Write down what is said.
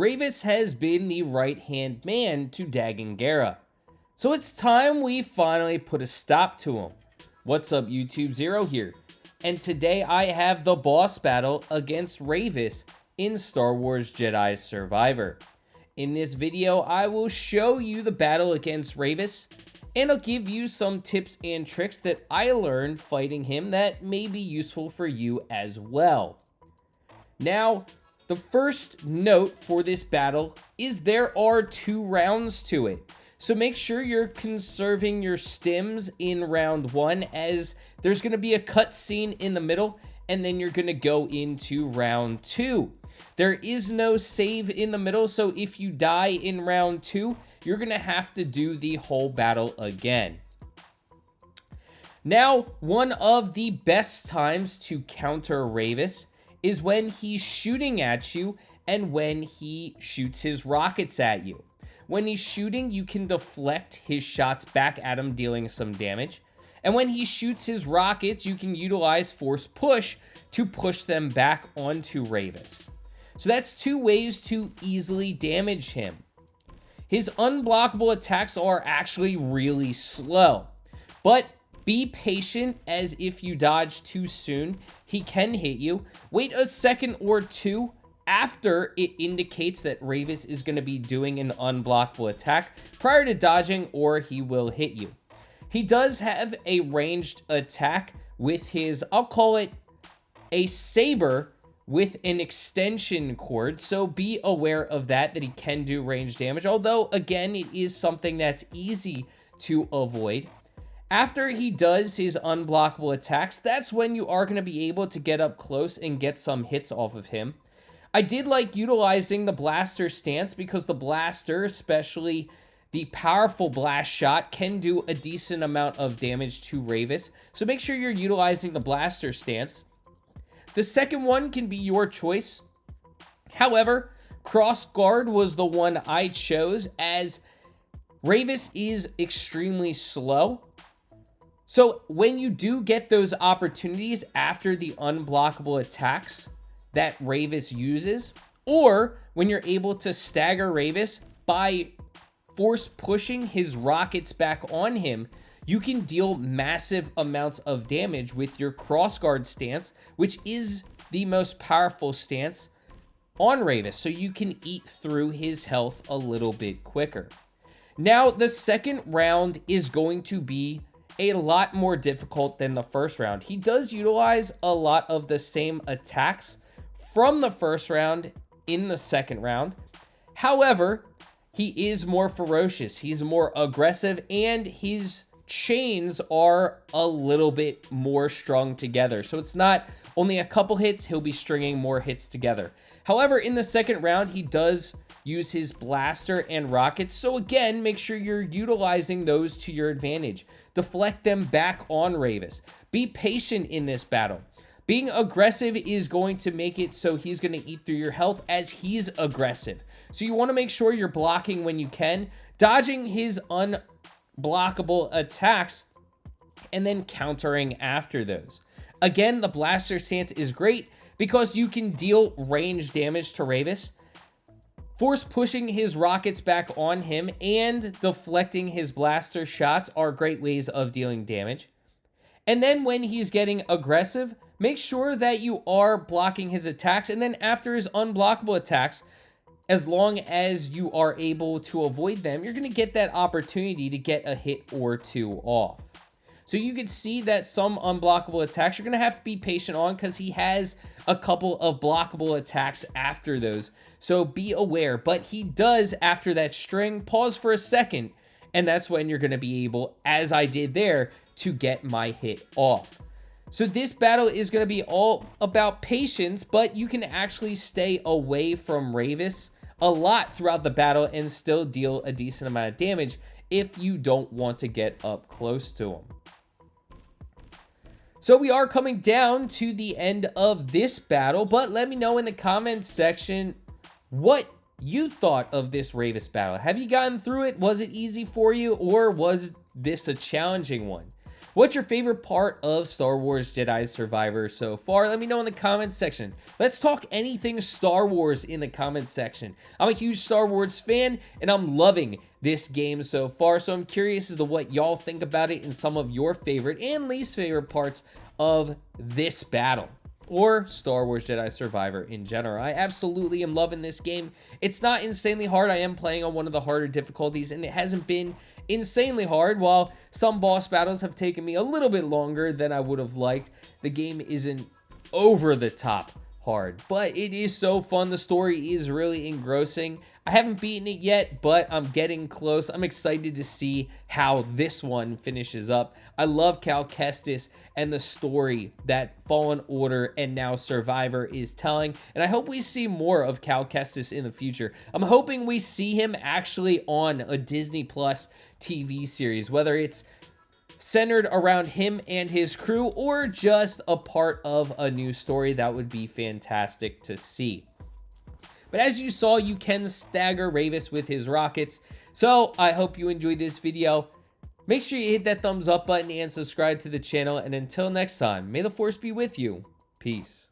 Rayvis has been the right-hand man to Dagan Gera. So it's time we finally put a stop to him. What's up, YouTube? Zero here. And today I have the boss battle against Rayvis in Star Wars Jedi Survivor. In this video, I will show you the battle against Rayvis, and I'll give you some tips and tricks that I learned fighting him that may be useful for you as well. Now, the first note for this battle is there are 2 rounds to it. So make sure you're conserving your stims in round 1, as there's going to be a cutscene in the middle, and then you're going to go into round 2. There is no save in the middle, so if you die in round 2, you're going to have to do the whole battle again. Now, one of the best times to counter Rayvis is when he's shooting at you and when he shoots his rockets at you. When he's shooting, you can deflect his shots back at him, dealing some damage. And when he shoots his rockets, you can utilize force push to push them back onto Rayvis. So that's 2 ways to easily damage him. His unblockable attacks are actually really slow, but be patient, as if you dodge too soon, he can hit you. Wait a second or 2 after it indicates that Rayvis is going to be doing an unblockable attack prior to dodging, or he will hit you. He does have a ranged attack with his, I'll call it a saber with an extension cord, so be aware of that he can do range damage, although again it is something that's easy to avoid. After he does his unblockable attacks, that's when you are going to be able to get up close and get some hits off of him. I did like utilizing the blaster stance, because the blaster, especially the powerful blast shot, can do a decent amount of damage to Rayvis, so make sure you're utilizing the blaster stance. The second one can be your choice. However, cross guard was the one I chose, as Rayvis is extremely slow. So when you do get those opportunities after the unblockable attacks that Rayvis uses, or when you're able to stagger Rayvis by force pushing his rockets back on him, you can deal massive amounts of damage with your crossguard stance, which is the most powerful stance on Rayvis, so you can eat through his health a little bit quicker. Now, the second round is going to be a lot more difficult than the first round. He does utilize a lot of the same attacks from the first round in the second round. However, he is more ferocious, he's more aggressive, and his chains are a little bit more strung together. So it's not only a couple hits, he'll be stringing more hits together. However, in the second round, he does use his blaster and rockets. So again, make sure you're utilizing those to your advantage. Deflect them back on Rayvis. Be patient in this battle. Being aggressive is going to make it so he's going to eat through your health, as he's aggressive. So you want to make sure you're blocking when you can, dodging his unblockable attacks, and then countering after those. Again, the blaster stance is great because you can deal range damage to Rayvis. Force pushing his rockets back on him and deflecting his blaster shots are great ways of dealing damage. And then when he's getting aggressive, make sure that you are blocking his attacks, and then after his unblockable attacks, as long as you are able to avoid them, you're going to get that opportunity to get a hit or 2 off. So you can see that some unblockable attacks you're going to have to be patient on, because he has a couple of blockable attacks after those. So be aware. But he does, after that string, pause for a second, and that's when you're going to be able, as I did there, to get my hit off. So this battle is going to be all about patience, but you can actually stay away from Rayvis a lot throughout the battle and still deal a decent amount of damage if you don't want to get up close to him. So we are coming down to the end of this battle, but let me know in the comments section what you thought of this Rayvis battle. Have you gotten through it? Was it easy for you, or was this a challenging one? What's your favorite part of Star Wars Jedi Survivor so far? Let me know in the comments section. Let's talk anything Star Wars in the comments section. I'm a huge Star Wars fan, and I'm loving this game so far, so I'm curious as to what y'all think about it and some of your favorite and least favorite parts of this battle, or Star Wars Jedi Survivor in general. I absolutely am loving this game. It's not insanely hard. I am playing on one of the harder difficulties, and it hasn't been insanely hard. While some boss battles have taken me a little bit longer than I would have liked, the game isn't over the top hard, but it is so fun. The story is really engrossing. I haven't beaten it yet, but I'm getting close. I'm excited to see how this one finishes up. I love Cal Kestis and the story that Fallen Order and now Survivor is telling, and I hope we see more of Cal Kestis in the future. I'm hoping we see him actually on a Disney Plus TV series, whether it's centered around him and his crew or just a part of a new story. That would be fantastic to see. But as you saw, you can stagger Rayvis with his rockets. So I hope you enjoyed this video. Make sure you hit that thumbs up button and subscribe to the channel. And until next time, may the Force be with you. Peace.